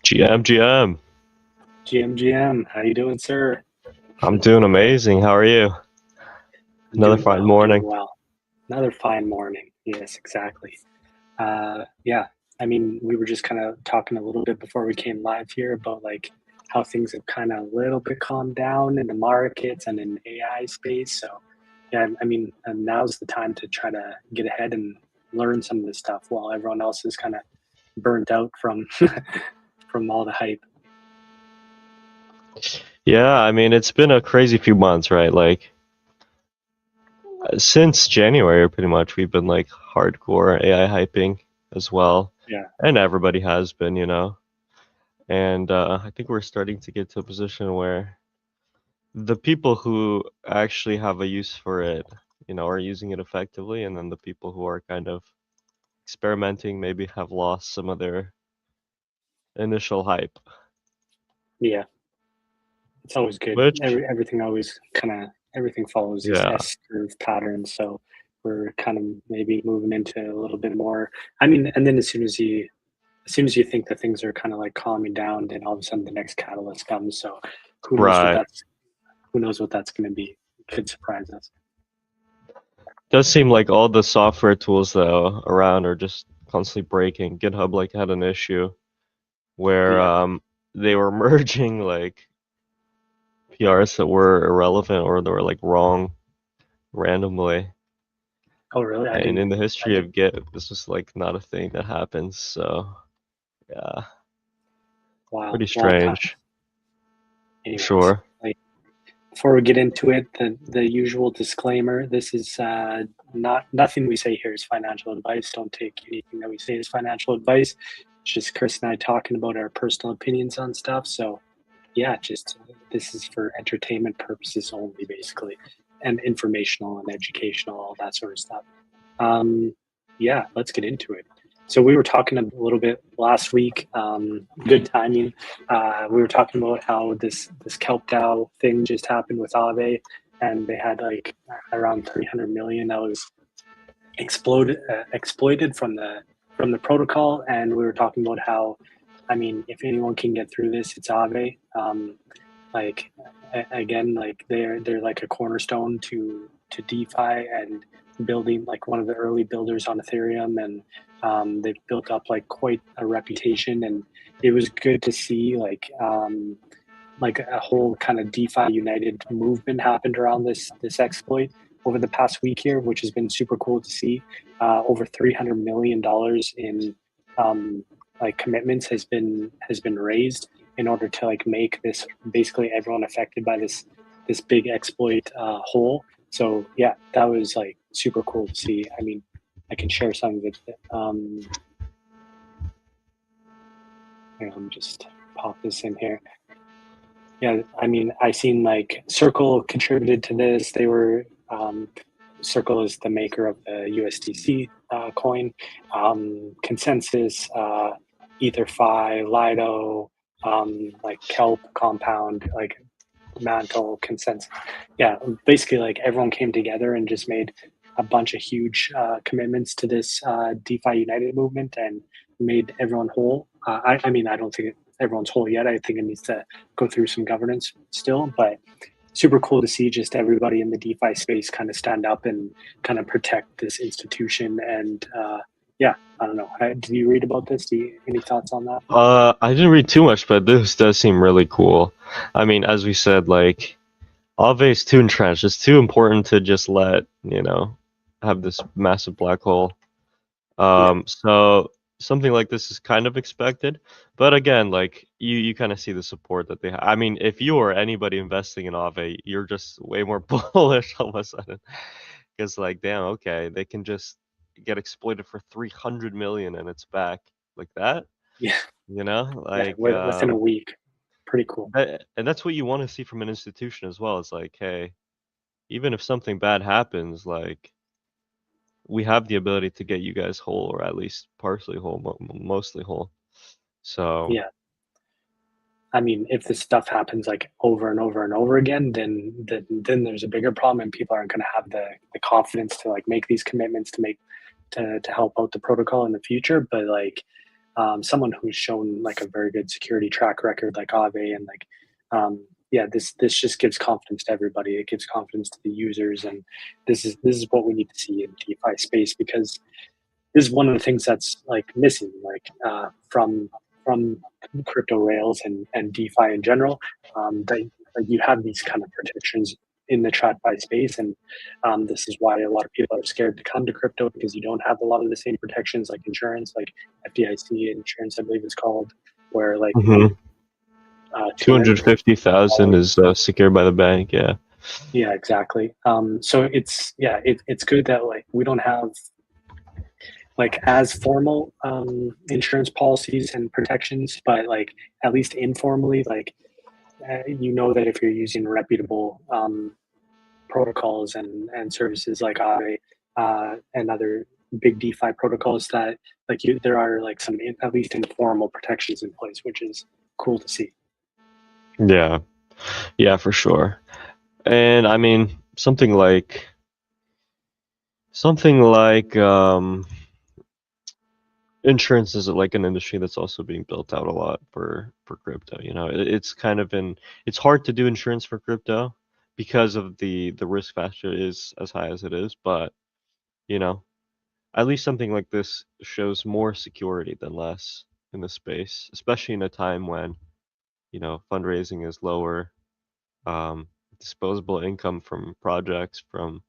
GM. GM, how you doing, sir? I'm doing amazing. How are you? Another fine morning. Doing well. Another fine morning. Yes, exactly. Yeah, I mean, we were just kind of talking a little bit before we came live here about like how things have kind of a little bit calmed down in the markets and in AI space. So, yeah, I mean, and now's the time to try to get ahead and learn some of this stuff while everyone else is kind of burnt out from from all the hype. Yeah, I mean, it's been a crazy few months, right? Like, since January, pretty much, we've been like hardcore AI hyping as well. Yeah. And everybody has been, And I think we're starting to get to a position where the people who actually have a use for it, are using it effectively. And then the people who are kind of experimenting maybe have lost some of their initial hype. Yeah. It's always good. Which, Everything follows this yeah. S-curve pattern. So we're kind of maybe moving into a little bit more. I mean, and then as soon as you think that things are kind of like calming down, then all of a sudden the next catalyst comes. So who knows Right. who knows what that's going to be? It could surprise us. Does seem like all the software tools though around are just constantly breaking. GitHub like had an issue where they were merging like PRs that were irrelevant or they were like wrong randomly. Oh, really? And in the history of Git, this was like not a thing that happens. So yeah, wow, pretty strange. Anyways, sure. Before we get into it, the usual disclaimer: this is nothing we say here is financial advice. Don't take anything that we say as financial advice. It's just Chris and I talking about our personal opinions on stuff. So, yeah, just this is for entertainment purposes only, basically, and informational and educational, all that sort of stuff. Yeah, let's get into it. So we were talking a little bit last week. Good timing. We were talking about how this kelp DAO thing just happened with Aave, and they had like around 300 million that was exploited from the protocol. And we were talking about how, I mean, if anyone can get through this, it's Aave. Like again, like they're like a cornerstone to DeFi and building, like one of the early builders on Ethereum, and they've built up like quite a reputation. And it was good to see like a whole kind of DeFi United movement happened around this exploit over the past week here, which has been super cool to see. Over $300 million in like commitments has been raised in order to like make this basically everyone affected by this big exploit whole. So yeah, that was like super cool to see. I mean, I can share some of it. Here, let me just pop this in here. Yeah, I mean, I seen like Circle contributed to this. They were Circle is the maker of the USDC coin, Consensus, EtherFi, Lido, like Kelp, Compound, like Mantle, Consensus. Yeah, basically like everyone came together and just made a bunch of huge commitments to this DeFi United movement and made everyone whole. I mean, I don't think everyone's whole yet. I think it needs to go through some governance still, but super cool to see just everybody in the DeFi space kind of stand up and kind of protect this institution. And yeah, I don't know. Did you read about this? Any thoughts on that? I didn't read too much, but this does seem really cool. I mean, as we said, like Aave is too entrenched. It's too important to just let, have this massive black hole. So something like this is kind of expected, but again, like you kind of see the support that they have. I mean, if you or anybody investing in Aave, you're just way more bullish all of a sudden, because like, damn, okay, they can just get exploited for 300 million and it's back like that. Yeah, like within a week. Pretty cool. And that's what you want to see from an institution as well. It's like, hey, even if something bad happens, like we have the ability to get you guys whole, or at least partially whole, mostly whole. So yeah, I mean, if this stuff happens like over and over and over again, then there's a bigger problem, and people aren't going to have the confidence to like make these commitments to help out the protocol in the future. But like, someone who's shown like a very good security track record like Aave, and like this just gives confidence to everybody. It gives confidence to the users, and this is what we need to see in DeFi space, because this is one of the things that's like missing, like from crypto rails and DeFi in general. That you have these kind of protections in the TradFi space, and this is why a lot of people are scared to come to crypto, because you don't have a lot of the same protections like insurance, like FDIC insurance, I believe it's called, where like Mm-hmm. 250,000 $250,000. is secured by the bank. Yeah. Yeah, exactly. So it's good that like we don't have like as formal insurance policies and protections, but like at least informally, like you know that if you're using reputable protocols and services like Aave and other big DeFi protocols, that like there are like some at least informal protections in place, which is cool to see. Yeah. Yeah, for sure. And I mean, something like insurance is like an industry that's also being built out a lot for crypto. You know, it's kind of it's hard to do insurance for crypto because of the risk factor is as high as it is, but you know, at least something like this shows more security than less in the space, especially in a time when, you know, fundraising is lower, um, disposable income from projects, from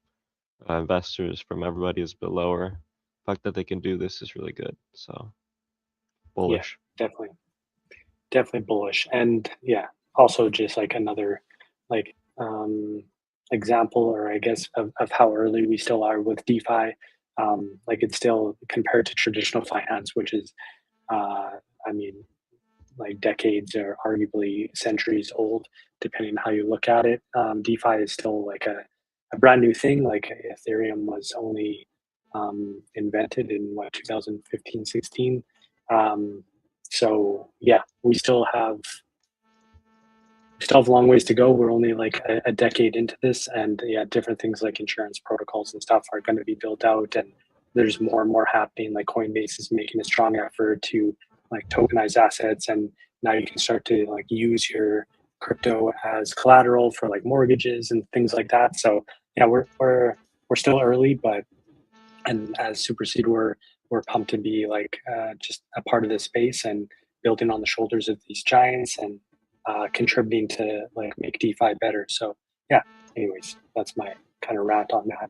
investors, from everybody is a bit lower. The fact that they can do this is really good. So Yeah, bullish. definitely bullish. And yeah, also just like another like example, or I guess of how early we still are with DeFi. Like it's still compared to traditional finance, which is uh, I mean like decades or arguably centuries old, depending on how you look at it. DeFi is still like a brand new thing. Like Ethereum was only invented in what 2015, 16. Um, so yeah, we still have a long ways to go. We're only like a decade into this, and yeah, different things like insurance protocols and stuff are going to be built out, and there's more and more happening. Like Coinbase is making a strong effort to like tokenize assets, and now you can start to like use your crypto as collateral for like mortgages and things like that. So yeah, we're still early, but and as Superseed, we're pumped to be like just a part of this space and building on the shoulders of these giants, and contributing to like make DeFi better. So yeah. Anyways, that's my kind of rant on that.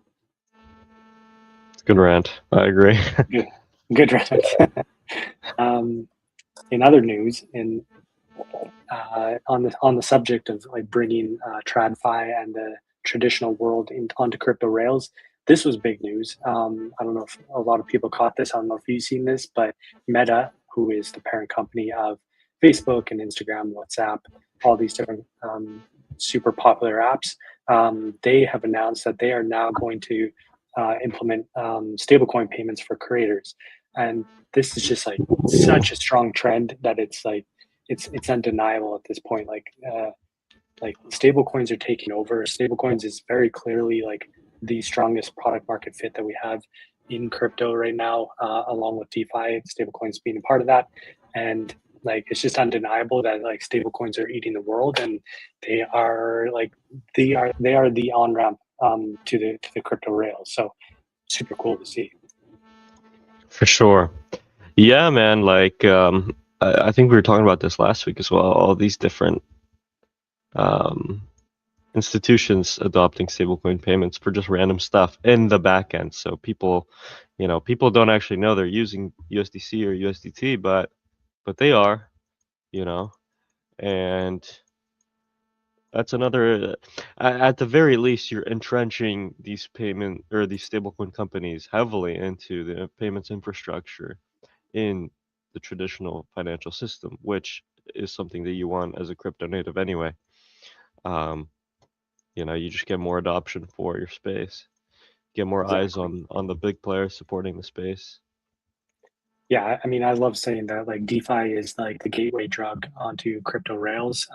Good rant. I agree. Good, good rant. In other news, on the subject of like bringing TradFi and the traditional world onto crypto rails, this was big news. I don't know if a lot of people caught this. I don't know if you've seen this, but Meta, who is the parent company of Facebook and Instagram, WhatsApp, all these different super popular apps, they have announced that they are now going to implement stablecoin payments for creators. And this is just like such a strong trend that it's like it's undeniable at this point. Like stable coins are taking over. Stable coins is very clearly like the strongest product market fit that we have in crypto right now, along with DeFi, stable coins being a part of that. And like it's just undeniable that like stable coins are eating the world, and they are like they are the on ramp to the crypto rails. So super cool to see. For sure. Yeah, man. Like, I think we were talking about this last week as well. All these different um, institutions adopting stablecoin payments for just random stuff in the back end. So people, you know, people don't actually know they're using USDC or USDT, but they are, you know, and that's another. At the very least, you're entrenching these payment or these stablecoin companies heavily into the payments infrastructure in the traditional financial system, which is something that you want as a crypto native anyway. Um, you know, you just get more adoption for your space, get more eyes Exactly. on the big players supporting the space. Yeah, I mean, I love saying that like DeFi is like the gateway drug onto crypto rails,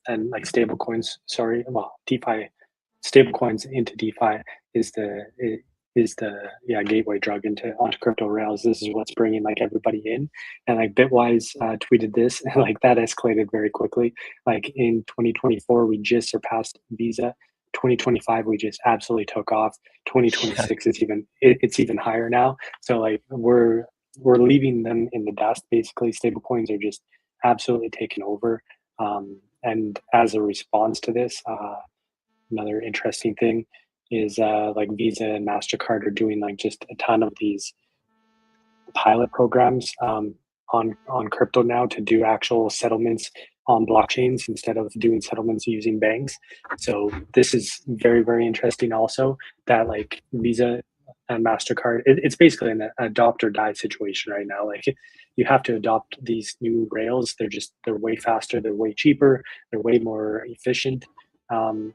and like stable coins. Sorry, well, DeFi stable coins into DeFi is the gateway drug onto crypto rails. This is what's bringing like everybody in, and like Bitwise tweeted this, and like that escalated very quickly. Like in 2024, we just surpassed Visa. 2025, we just absolutely took off. 2026 is it's even higher now. So like we're leaving them in the dust. Basically, stablecoins are just absolutely taking over. And as a response to this, another interesting thing is like Visa and Mastercard are doing like just a ton of these pilot programs on crypto now to do actual settlements on blockchains instead of doing settlements using banks. So this is very, very interesting also that like Visa and MasterCard, it's basically an adopt or die situation right now. Like you have to adopt these new rails. They're way faster, they're way cheaper, they're way more efficient.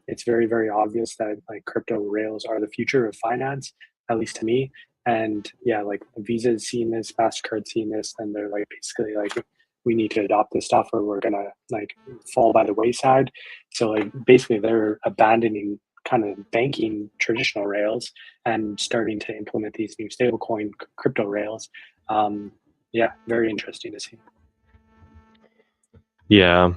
It's very, very obvious that like crypto rails are the future of finance, at least to me. And yeah, like Visa is seeing this, MasterCard seeing this, and they're like basically like we need to adopt this stuff or we're gonna like fall by the wayside. So like basically they're abandoning kind of banking traditional rails and starting to implement these new stablecoin crypto rails. Yeah, very interesting to see. Yeah.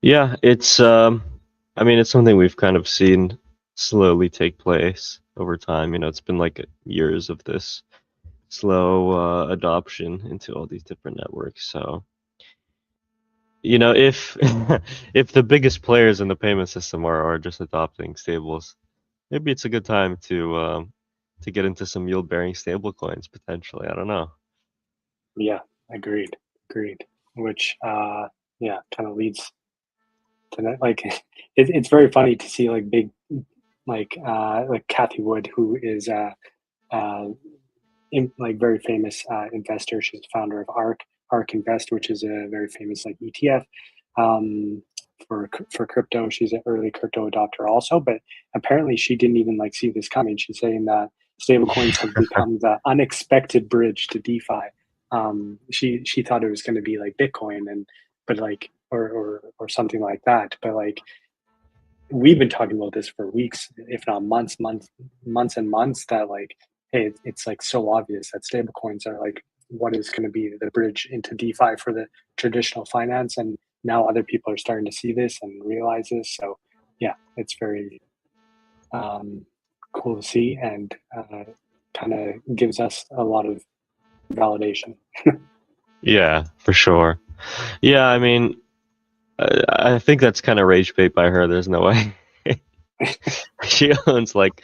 Yeah, it's I mean it's something we've kind of seen slowly take place over time. You know, it's been like years of this slow adoption into all these different networks. So, you know, if if the biggest players in the payment system are just adopting stables, maybe it's a good time to get into some yield-bearing stable coins potentially. I don't know. Yeah, agreed. Which yeah, kind of leads to that. Like it's very funny to see like big like Kathy Wood, who is uh, like very famous investor. She's the founder of ARK Invest, which is a very famous like ETF for crypto. She's an early crypto adopter also, but apparently she didn't even like see this coming. She's saying that stablecoins have become the unexpected bridge to DeFi. She thought it was going to be like Bitcoin and but like or something like that, but like we've been talking about this for weeks, if not months and months. That like, hey, it's like so obvious that stablecoins are like what is going to be the bridge into DeFi for the traditional finance, and now other people are starting to see this and realize this. So yeah, it's very cool to see, and kind of gives us a lot of validation. Yeah, for sure. Yeah, I mean, I think that's kind of rage bait by her. There's no way. She owns like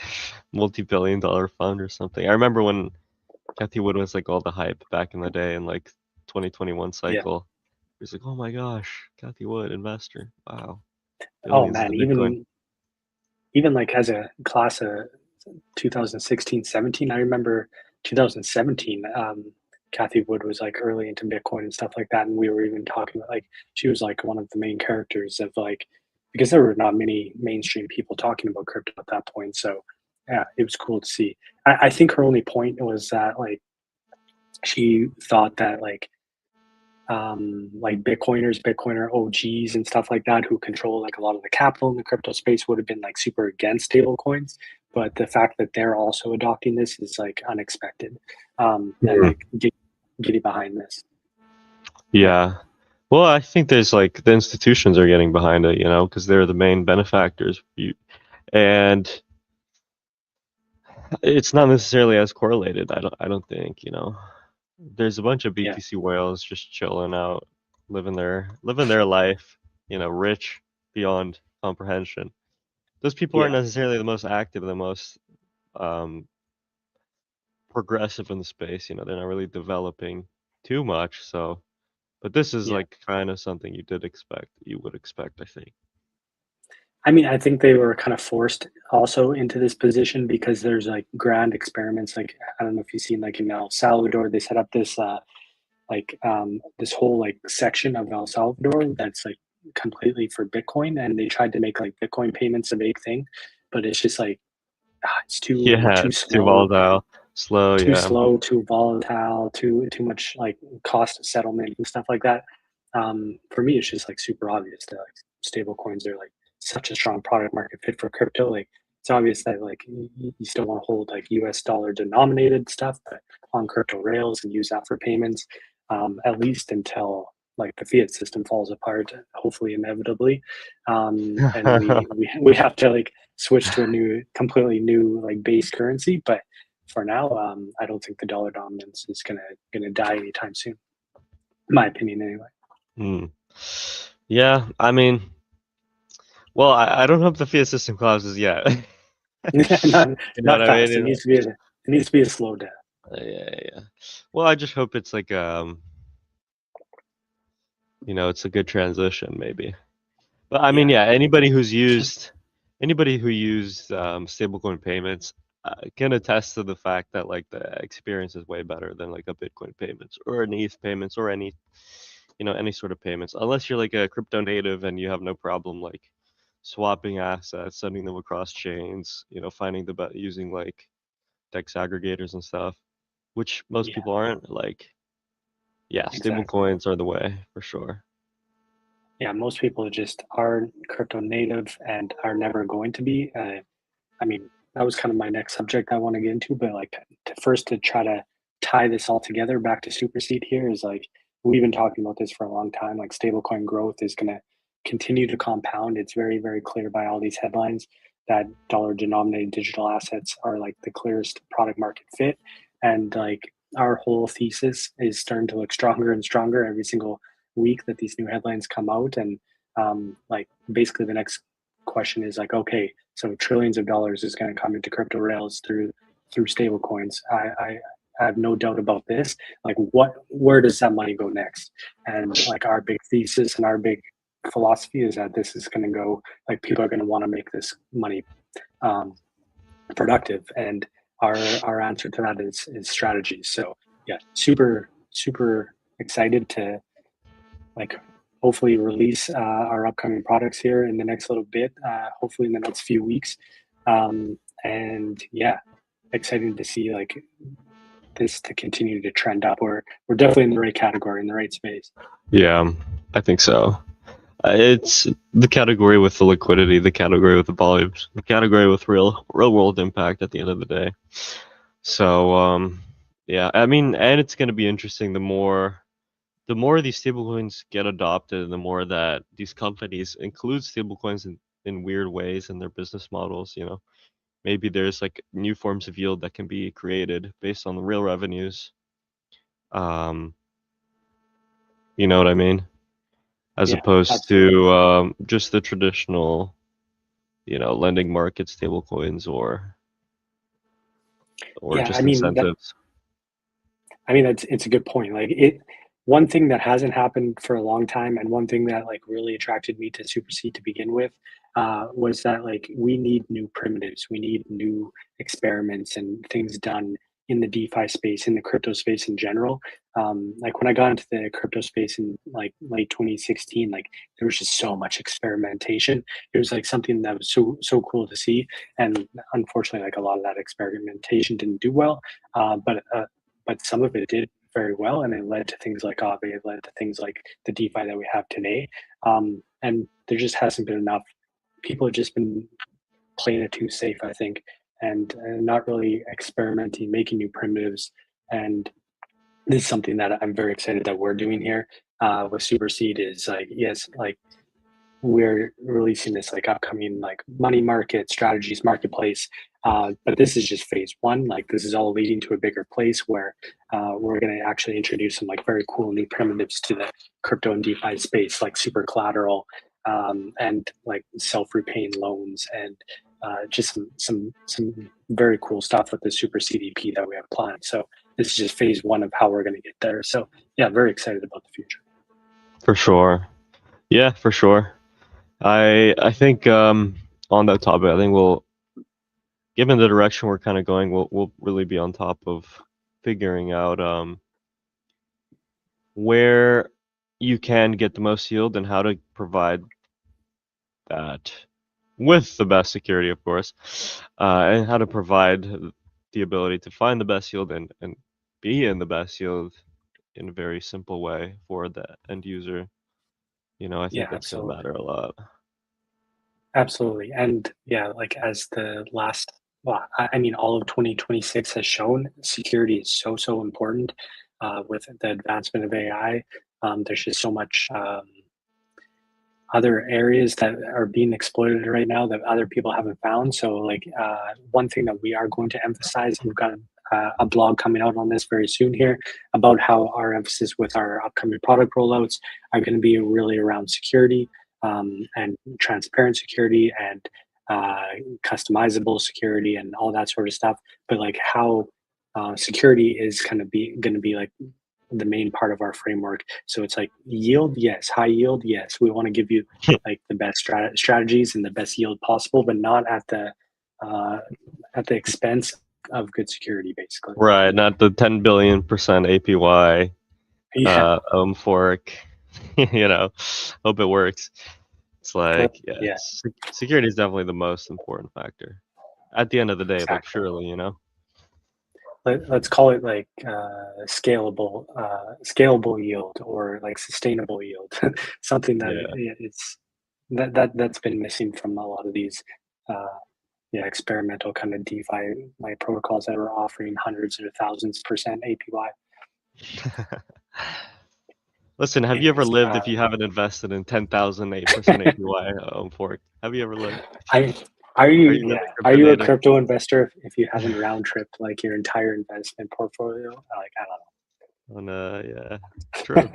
multi-billion-dollar fund or something. I remember when Kathy Wood was like all the hype back in the day in like 2021 Yeah. cycle. It was like, oh my gosh, Kathy Wood, investor. Wow. Oh Billions man, into Bitcoin. even like as a class of 2016, 17, I remember 2017, Kathy Wood was like early into Bitcoin and stuff like that. And we were even talking about like, she was like one of the main characters of like, because there were not many mainstream people talking about crypto at that point. So yeah, it was cool to see. I think her only point was that like, she thought that like Bitcoiner OGs and stuff like that who control like a lot of the capital in the crypto space would have been like super against stable coins. But the fact that they're also adopting this is like unexpected. And Mhm. like getting behind this. Yeah. Well, I think there's like the institutions are getting behind it, you know, because they're the main benefactors. And it's not necessarily as correlated. I don't think, you know. There's a bunch of Yeah. BTC whales just chilling out, living their life, you know, rich beyond comprehension. Those people aren't Yeah. necessarily the most active, the most um, progressive in the space. You know, they're not really developing too much. So, but this is Yeah. like kind of something you would expect, I think. I mean, I think they were kind of forced also into this position because there's like grand experiments. Like, I don't know if you've seen like in El Salvador, they set up this this whole like section of El Salvador that's like completely for Bitcoin, and they tried to make like Bitcoin payments a big thing, but it's just like it's Yeah, too it's too slow, volatile, slow. Yeah, too volatile, too much like cost of settlement and stuff like that. For me, it's just like super obvious that like stable coins are like such a strong product market fit for crypto. Like it's obvious that like you still want to hold like US dollar denominated stuff, but on crypto rails and use that for payments, at least until like the fiat system falls apart, hopefully inevitably, and we have to like switch to a completely new like base currency. But for now, I don't think the dollar dominance is gonna die anytime soon. In my opinion, anyway. Hmm. Yeah, I mean, well, I don't hope the fiat system collapses yet. not You know what not I fast. mean? It needs to be a slow death. Yeah. Well, I just hope it's like it's a good transition maybe. But I mean, Yeah, yeah, anybody who used stablecoin payments can attest to the fact that like the experience is way better than like a Bitcoin payments or an ETH payments or any sort of payments. Unless you're like a crypto native and you have no problem like swapping assets, sending them across chains, finding using like DEX aggregators and stuff, which most yeah, people aren't. Like, yeah, stable exactly. coins are the way for sure. Yeah, most people just are crypto native and are never going to be. I mean, that was kind of my next subject I want to get into, but like to try to tie this all together back to Superseed here is like we've been talking about this for a long time. Like stablecoin growth is going to continue to compound. It's very, very clear by all these headlines that dollar denominated digital assets are like the clearest product market fit. And like our whole thesis is starting to look stronger and stronger every single week that these new headlines come out. And like basically the next question is like, okay, so trillions of dollars is going to come into crypto rails through stable coins. I have no doubt about this. Like, where does that money go next? And like our big thesis and our big philosophy is that this is going to go. Like, people are going to want to make this money um, productive, and our answer to that is strategy. So yeah, super excited to like hopefully release our upcoming products here in the next little bit, hopefully in the next few weeks. And yeah, excited to see like this to continue to trend up. We're definitely in the right category, in the right space. Yeah, I think so. It's the category with the liquidity, the category with the volumes, the category with real world impact at the end of the day. So yeah, I mean, and it's going to be interesting the more these stablecoins get adopted, the more that these companies include stablecoins in weird ways in their business models. Maybe there's like new forms of yield that can be created based on the real revenues. Um, you know what I mean? As Yeah, opposed absolutely. to just the traditional, lending market stablecoins or Yeah, just incentives. I mean, it's a good point. Like it, one thing that hasn't happened for a long time, and one thing that like really attracted me to Superseed to begin with, was that like we need new primitives, we need new experiments and things done in the DeFi space, in the crypto space in general. Like when I got into the crypto space in like late 2016, like there was just so much experimentation. It was like something that was so cool to see, and unfortunately, like a lot of that experimentation didn't do well. But some of it did very well, and it led to things like Aave. It led to things like the DeFi that we have today. And there just hasn't been enough. People have just been playing it too safe, I think, and not really experimenting, making new primitives. And this is something that I'm very excited that we're doing here with Superseed. Is like, yes, like we're releasing this like upcoming like money market strategies marketplace, but this is just phase one. Like this is all leading to a bigger place where we're going to actually introduce some like very cool new primitives to the crypto and DeFi space, like super collateral, and like self-repaying loans, and just some very cool stuff with the super CDP that we have planned. So this is just phase one of how we're going to get there. So yeah, very excited about the future. For sure. Yeah, for sure. I think on that topic, I think given the direction we're kind of going, we'll really be on top of figuring out where you can get the most yield and how to provide that with the best security, of course, and how to provide the ability to find the best yield and be in the best yield in a very simple way for the end user. I think Yeah, that's going to absolutely. matter a lot. Absolutely. And yeah, like as the last, well, I mean, all of 2026 has shown security is so, so important with the advancement of AI. There's just so much other areas that are being exploited right now that other people haven't found. So, like, one thing that we are going to emphasize, we've got a blog coming out on this very soon here about how our emphasis with our upcoming product rollouts are going to be really around security and transparent security and customizable security and all that sort of stuff. But like how security is kind of going to be like the main part of our framework. So it's like yield, yes, high yield, yes. We want to give you like the best strategies and the best yield possible, but not uh, at the expense of good security, basically. Right, not the 10 billion% APY Yeah, fork. You know, hope it works. It's like, yeah, security is definitely the most important factor at the end of the day, like exactly. surely, you know. Let's call it like scalable yield or like sustainable yield, something that Yeah. it's that's been missing from a lot of these uh, yeah, experimental kind of DeFi like protocols that are offering hundreds or thousands percent APY. Listen, have you ever Anyways, lived if you haven't invested in 10,008% APY fork? Have you ever lived? I Are you really are crypto you a native? crypto investor if you haven't round tripped like your entire investment portfolio? Like I On yeah, true.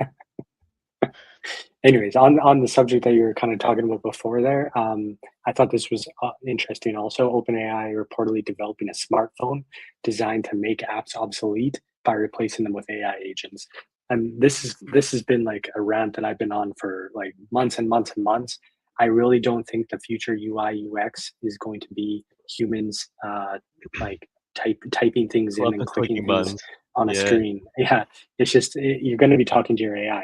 anyways, on the subject that you were kind of talking about before there, I thought this was interesting. Also, OpenAI reportedly developing a smartphone designed to make apps obsolete by replacing them with AI agents. And this has been like a rant that I've been on for like months and months and months. I really don't think the future UI UX is going to be humans like typing things in Love and the clicking clicking things buttons. on a Yeah. screen. Yeah, it's just you're going to be talking to your AI.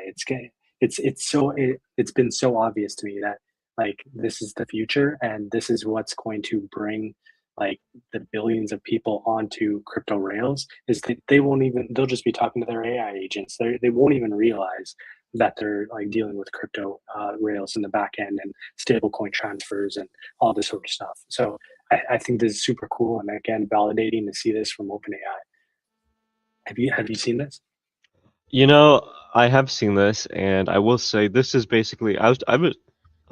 It's been so obvious to me that like this is the future and this is what's going to bring like the billions of people onto crypto rails is that they won't even they'll just be talking to their AI agents. They won't even realize that they're like dealing with crypto rails in the back end and stablecoin transfers and all this sort of stuff. So I think this is super cool and again validating to see this from OpenAI. Have you seen this? You know, I have seen this, and I will say this is basically I was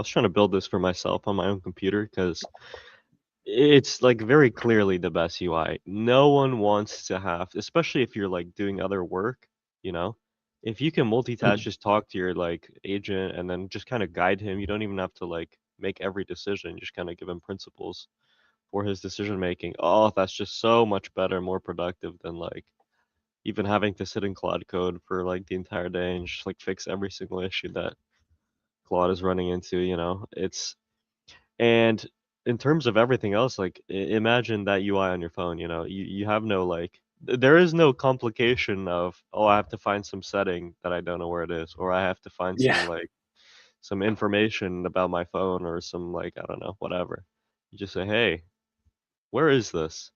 trying to build this for myself on my own computer because it's like very clearly the best UI. No one wants to have, especially if you're like doing other work, you know, if you can multitask, just talk to your like agent and then just kind of guide him. You don't even have to like make every decision. Just kind of give him principles for his decision making. Oh, that's just so much better, more productive than like even having to sit in Claude code for like the entire day and just like fix every single issue that Claude is running into, you know. It's and in terms of everything else, like imagine that UI on your phone, you know, you have no like there is no complication of oh I have to find some setting that I don't know where it is or I have to find Yeah, some like some information about my phone or some like I don't know, whatever. You just say, "Hey, where is this?"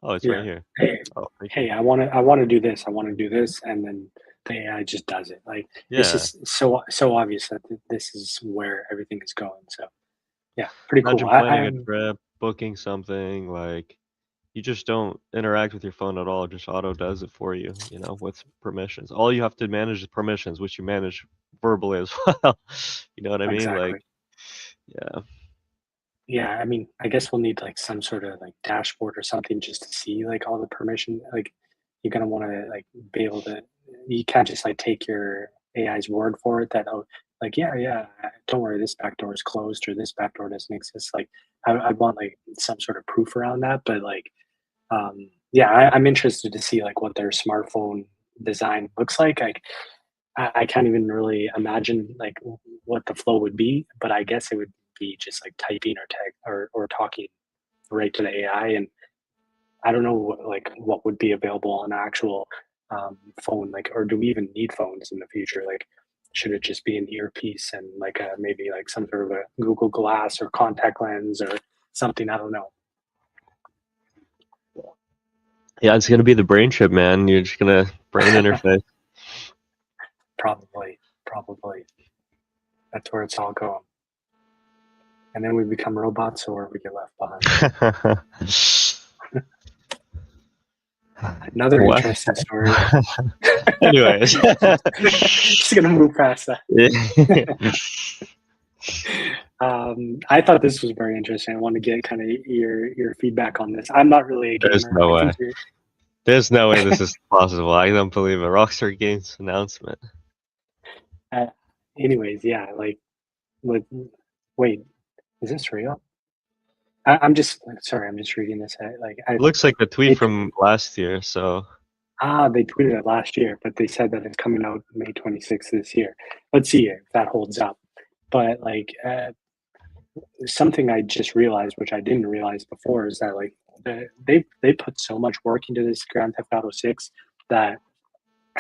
"Oh, it's right yeah. here." Hey, "Oh, thank you." hey, I want to do this. I want to do this, and then the AI just does it. Like it's Yeah. just so obvious that this is where everything is going. So yeah, pretty cool. Imagine planning a trip, booking something, like you just don't interact with your phone at all, just auto does it for you, you know, with permissions. All you have to manage is permissions, which you manage verbally as well. You know what I mean? Like, exactly. yeah, Yeah, I mean, I guess we'll need like some sort of like dashboard or something just to see like all the permission. Like you're gonna want to like be able to. You can't just like take your AI's word for it that oh like yeah don't worry this backdoor is closed or this backdoor doesn't exist. Like I want like some sort of proof around that. But like yeah, I'm interested to see like what their smartphone design looks like. Like I can't even really imagine like what the flow would be, but I guess it would be just like typing or tag or talking right to the AI. And I don't know like what would be available on an actual phone, like, or do we even need phones in the future? Like, should it just be an earpiece and like a, maybe like some sort of a Google Glass or contact lens or something? I don't know. yeah, it's gonna be the brain chip, man. You're just gonna brain interface. Probably, probably that's where it's all going. and then we become robots or we get left behind. Another What? interesting story. Anyways. Just gonna move past that. I thought this was very interesting. I want to get kind of your feedback on this. I'm not really a There's gamer. no I way. think you're. There's no way this is possible. I don't believe it. Rockstar Games announcement. Anyways, yeah, like, wait, is this real? I'm just sorry. I'm just reading this. It looks like the tweet it, from last year, so they tweeted it last year, but they said that it's coming out May 26th this year. Let's see if that holds up. But like, something I just realized, which I didn't realize before, is that like they put so much work into this Grand Theft Auto 6 that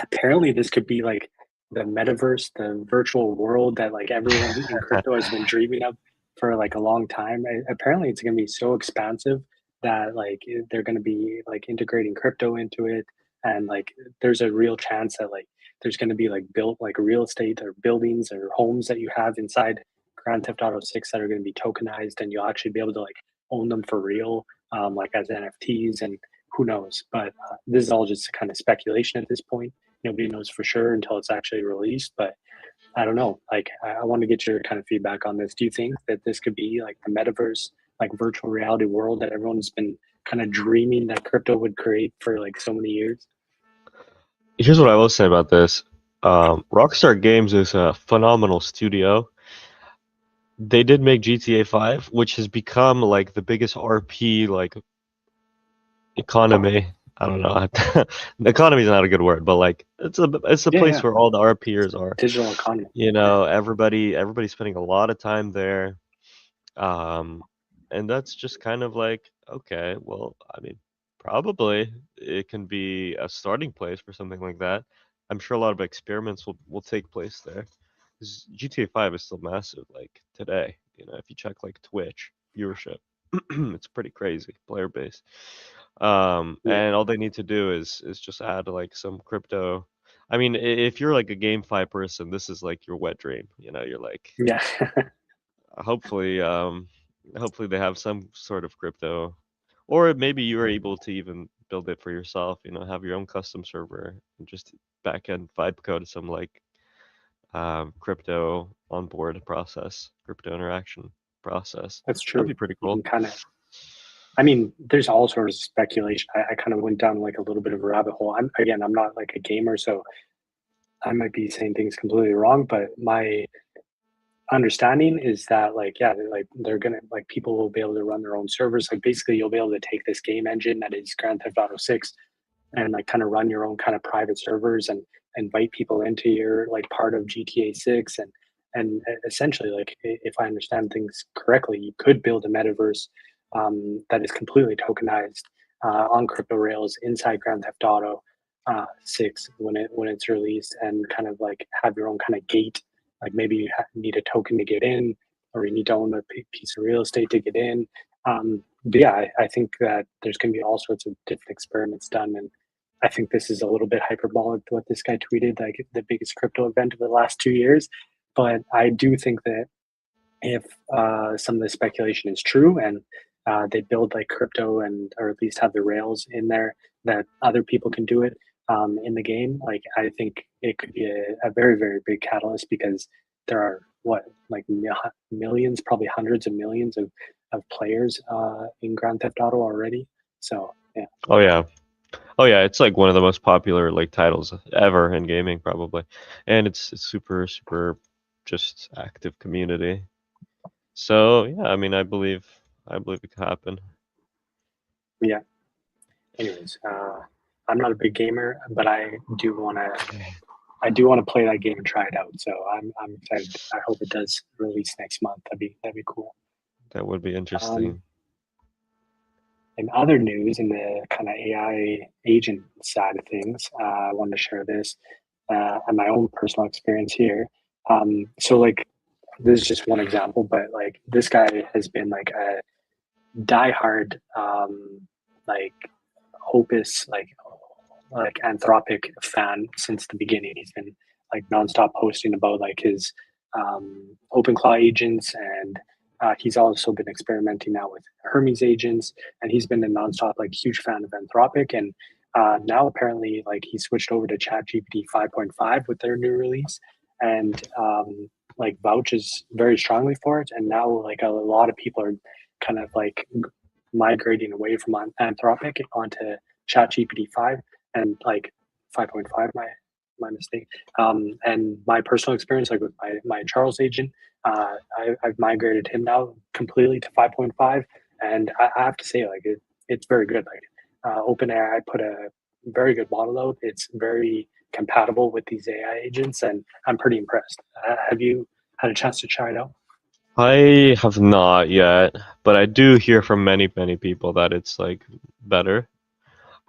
apparently this could be like the metaverse, the virtual world that like everyone in crypto has been dreaming of for like a long time. Apparently, it's going to be so expansive that like they're going to be like integrating crypto into it, and like there's a real chance that like there's going to be like built like real estate or buildings or homes that you have inside Grand Theft Auto 6 that are going to be tokenized, and you'll actually be able to like own them for real, like as NFTs, and who knows. But this is all just kind of speculation at this point. Nobody knows for sure until it's actually released. But I don't know. Like, I want to get your kind of feedback on this. Do you think that this could be like the metaverse, like virtual reality world that everyone's been kind of dreaming that crypto would create for like so many years? here's what I will say about this. Rockstar Games is a phenomenal studio. They did make GTA 5, which has become like the biggest RP like economy. I don't know. The economy is not a good word, but like it's a Yeah, place yeah. where all the RPers are. Digital economy. You Yeah, know, everybody's spending a lot of time there. Um, and that's just kind of like, okay, well, I mean, probably it can be a starting place for something like that. I'm sure a lot of experiments will take place there. 'Cause GTA 5 is still massive, like today. You know, if you check like Twitch viewership, it's pretty crazy player base. yeah, And all they need to do is just add like some crypto. I mean, if you're like a GameFi person, this is like your wet dream. You know, you're like, yeah. hopefully hopefully they have some sort of crypto, or maybe you are able to even build it for yourself, you know, have your own custom server and just backend vibe code some like crypto onboard process, crypto interaction process. That's That'd true. be pretty You cool. can kind of. I mean, there's all sorts of speculation. I kind of went down like a little bit of a rabbit hole. I'm not like a gamer, so I might be saying things completely wrong. But my understanding is that like yeah, they're gonna like people will be able to run their own servers. Like basically, you'll be able to take this game engine that is Grand Theft Auto 6 and like kind of run your own kind of private servers and invite people into your like part of GTA 6 and essentially like if I understand things correctly, you could build a metaverse that is completely tokenized on crypto rails inside Grand Theft Auto 6 when it's released and kind of like have your own kind of gate. Like maybe you need a token to get in, or you need to own a piece of real estate to get in. But yeah, I think that there's going to be all sorts of different experiments done, and I think this is a little bit hyperbolic what this guy tweeted, like the biggest crypto event of the last 2 years. But I do think that if some of the speculation is true and they build like crypto and or at least have the rails in there that other people can do it in the game, like I think it could be a very very big catalyst because there are what like millions, probably hundreds of millions of players in Grand Theft Auto already. So yeah, Oh yeah. Oh yeah, it's like one of the most popular like titles ever in gaming probably. And it's super super just active community. So yeah, I mean, I believe it could happen. yeah. Anyways, I'm not a big gamer, but I do want to play that game and try it out. So I'm excited. I hope it does release next month. That'd be cool. That would be Um, interesting. in other news, in the kind of AI agent side of things, I wanted to share this and my own personal experience here. So like this is just one example, but like this guy has been like a diehard like Opus like Anthropic fan since the beginning. He's been like nonstop posting about like his OpenClaw agents and he's also been experimenting now with Hermes agents, and he's been a nonstop like huge fan of Anthropic. And now apparently like he switched over to ChatGPT 5.5 with their new release, and like vouches very strongly for it. And now like a lot of people are kind of like migrating away from Anthropic onto ChatGPT 5 and like 5.5. My mistake. And my personal experience, like with my Charles agent, I've migrated him now completely to 5.5, and I have to say, like it's very good. Like OpenAI put a very good model out. It's very compatible with these AI agents, and I'm pretty impressed. Have you had a chance to try it out? I have not yet, but I do hear from many people that it's like better.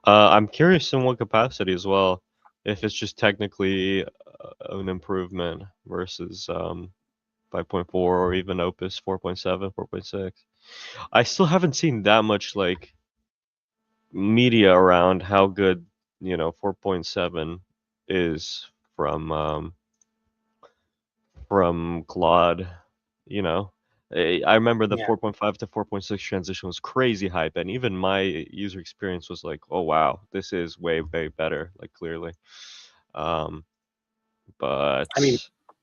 I'm curious in what capacity as well, if it's just technically an improvement versus 5.4 or even Opus 4.7, 4.6. I still haven't seen that much like media around how good, 4.7 is from Claude, you know. I remember the Yeah. 4.5 to 4.6 transition was crazy hype, and even my user experience was like, oh wow, this is way better, like clearly. Um, but I mean,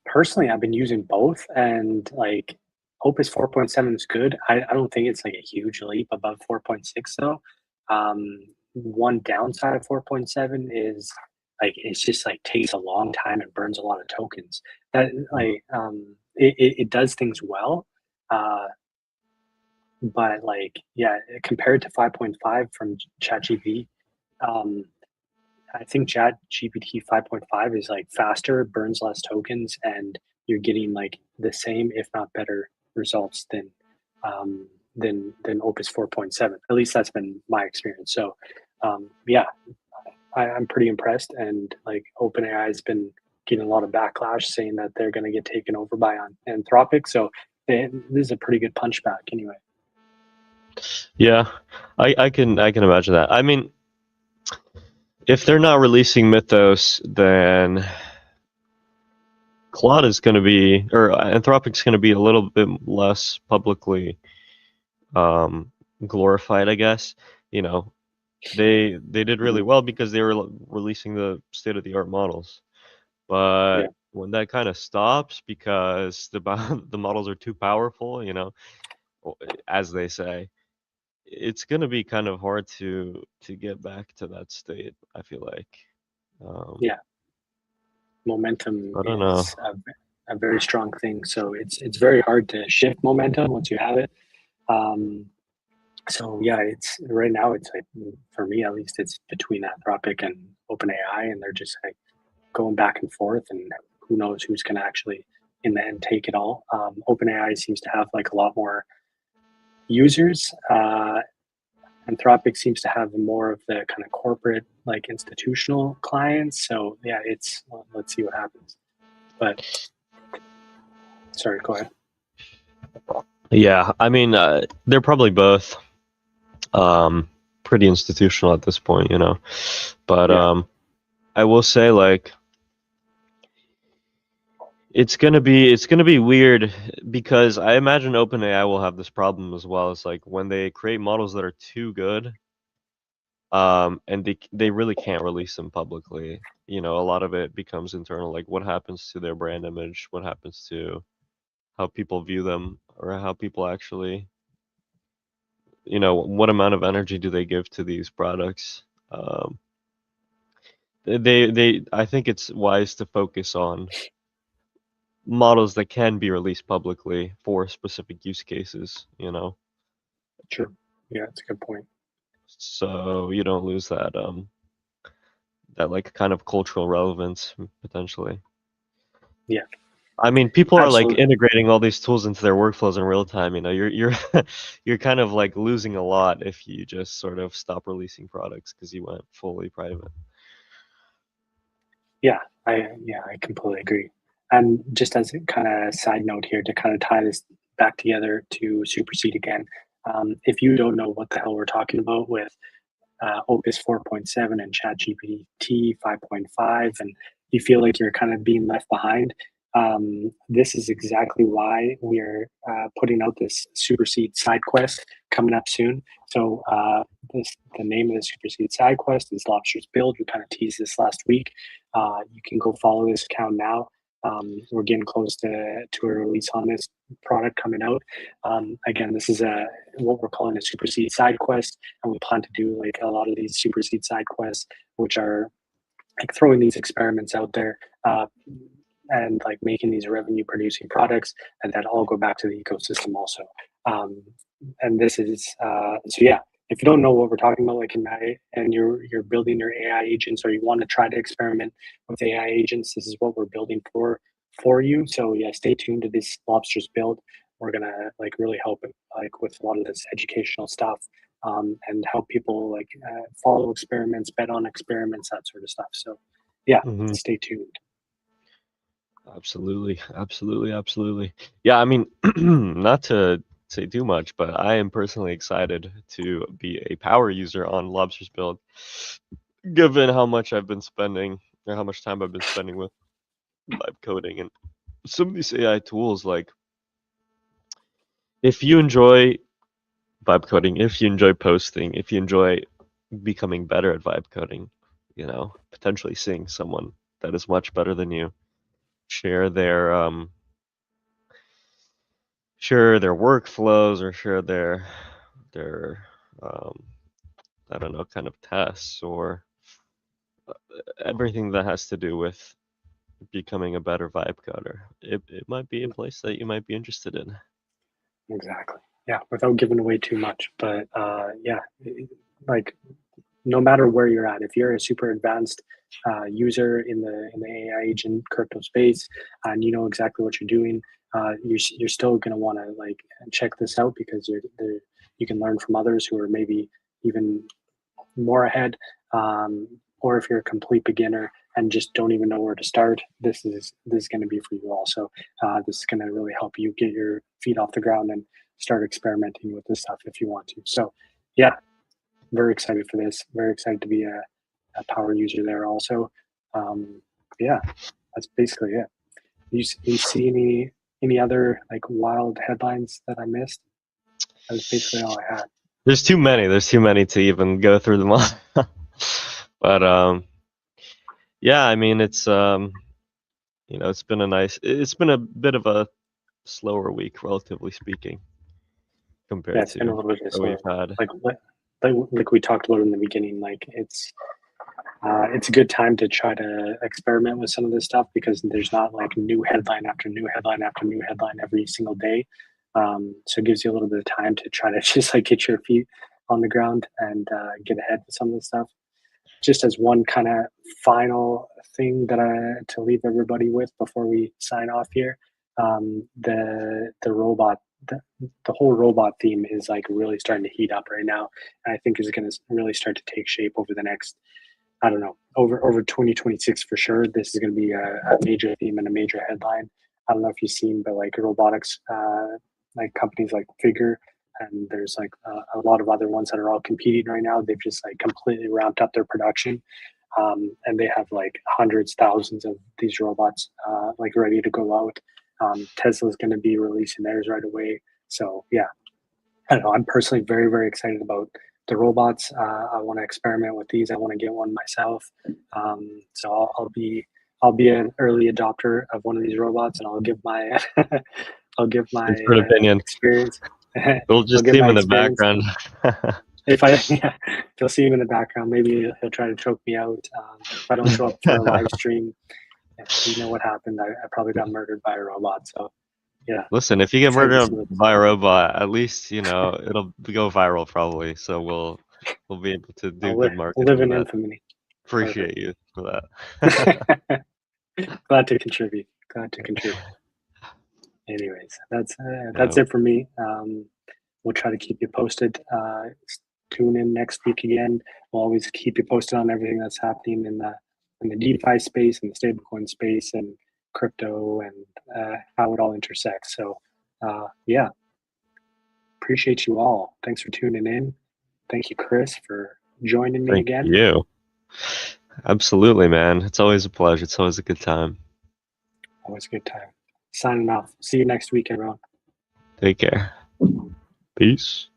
personally, I've been using both, and like Opus 4.7 is good. I don't think it's like a huge leap above 4.6 though. One downside of 4.7 is like it's just like takes a long time and burns a lot of tokens. That like it does things well, uh, but like yeah, compared to 5.5 from ChatGPT, um, I think Chat GPT 5.5 is like faster, burns less tokens, and you're getting like the same, if not better, results um, than Opus 4.7. At least that's been my experience. So yeah, I'm pretty impressed. And like OpenAI has been getting a lot of backlash saying that they're going to get taken over by Anthropic. So this is a pretty good punchback anyway. yeah, I can imagine that. I mean, if they're not releasing Mythos, then Claude is going to be, or Anthropic's going to be a little bit less publicly um, glorified, I guess. You know, they did really well because they were releasing the state of the art models. But Yeah, when that kind of stops because the models are too powerful, as they say, it's going to be kind of hard to get back to that state, I feel like. Um, yeah. Momentum I don't know. is a very strong thing. So it's very hard to shift momentum once you have it. Um, so yeah, it's right now. It's like for me at least, it's between Anthropic and OpenAI, and they're just like going back and forth, and who knows who's going to actually in the end take it all. OpenAI seems to have like a lot more users. Anthropic seems to have more of the kind of corporate, like institutional clients. So yeah, it's well, let's see what happens. But sorry, go ahead. Yeah, I mean, they're probably both um, pretty institutional at this point, But Yeah, I will say, like, it's gonna be weird because I imagine OpenAI will have this problem as well. It's like when they create models that are too good, and they really can't release them publicly. A lot of it becomes internal. Like, what happens to their brand image? What happens to how people view them, or how people actually, what amount of energy do they give to these products? Um, I think it's wise to focus on models that can be released publicly for specific use cases. true. Yeah, that's a good point. So you don't lose that like kind of cultural relevance potentially. Yeah, I mean, people are like absolutely. integrating all these tools into their workflows in real time. You're you're kind of like losing a lot if you just sort of stop releasing products because you went fully private. Yeah, I completely agree. And just as a kind of side note here to kind of tie this back together to supersede again, if you don't know what the hell we're talking about with Opus 4.7 and ChatGPT 5.5, and you feel like you're kind of being left behind, This is exactly why we are putting out this Superseed side quest coming up soon. So the name of the Superseed side quest is Lobster's Build. We kind of teased this last week. You can go follow this account now. We're getting close to a release on this product coming out. Again, this is what we're calling a Superseed side quest, and we plan to do like a lot of these Superseed side quests, which are like throwing these experiments out there and like making these revenue producing products, and that all go back to the ecosystem also. And this is so yeah. If you don't know what we're talking about, like and you're building your AI agents, or you want to try to experiment with AI agents, this is what we're building for you. So yeah, stay tuned to this Lobsters Build. We're gonna like really help like with a lot of this educational stuff, and help people like follow experiments, bet on experiments, that sort of stuff. So yeah, stay tuned. Absolutely. Yeah, I mean, not to say too much, but I am personally excited to be a power user on Lobster's Build, given how much I've been spending, or how much time I've been spending with vibe coding and some of these AI tools. Like, if you enjoy vibe coding, if you enjoy posting, if you enjoy becoming better at vibe coding, potentially seeing someone that is much better than you share their workflows, or share their I don't know, kind of tests, or everything that has to do with becoming a better vibe coder. It might be a place that you might be interested in. Exactly. Yeah, without giving away too much, but yeah, like no matter where you're at, if you're a super advanced user in the AI agent crypto space, and you know exactly what you're doing, you're still going to want to like check this out, because you can learn from others who are maybe even more ahead. Or if you're a complete beginner and just don't even know where to start, this is going to be for you also. This is going to really help you get your feet off the ground and start experimenting with this stuff if you want to. So yeah, very excited for this. Very excited to be a power user there also. Yeah, that's basically it. You see any other like wild headlines that I missed? That was basically all I had. There's too many to even go through them all. But yeah, I mean, it's it's been a bit of a slower week, relatively speaking, compared Yeah, it's been a to little bit what slower. we've had. Like we talked about in the beginning, like it's a good time to try to experiment with some of this stuff, because there's not like new headline after new headline after new headline every single day. So it gives you a little bit of time to try to just like get your feet on the ground and get ahead with some of this stuff. Just as one kind of final thing to leave everybody with before we sign off here, the robot, the whole robot theme is like really starting to heat up right now, and I think is going to really start to take shape over the next, I don't know, over 2026 for sure. This is going to be a major theme and a major headline. I don't know if you've seen, but like robotics, like companies like Figure, and there's like a lot of other ones that are all competing right now. They've just like completely ramped up their production, and they have like hundreds, thousands of these robots like ready to go out. Tesla's going to be releasing theirs right away. So yeah, I don't know. I'm personally very, very excited about the robots. I want to experiment with these. I want to get one myself. So I'll be an early adopter of one of these robots, and I'll give my Expert opinion. experience. We'll just see him in the background. If you'll see him in the background, maybe he'll try to choke me out. If I don't show up for a live stream, you know what happened. I probably got murdered by a robot. So yeah. Listen, if you get murdered by a robot, at least it'll go viral probably. So we'll be able to do good marketing. Live in infamy. Appreciate you for that. Glad to contribute. Anyways, that's it for me. We'll try to keep you posted. Tune in next week again. We'll always keep you posted on everything that's happening in the DeFi space, and the stablecoin space, and crypto, and how it all intersects. So yeah, appreciate you all. Thanks for tuning in. Thank you, Chris, for joining me again. Thank you. Absolutely, man. It's always a pleasure. It's always a good time. Always a good time. Signing off. See you next week, everyone. Take care. Peace.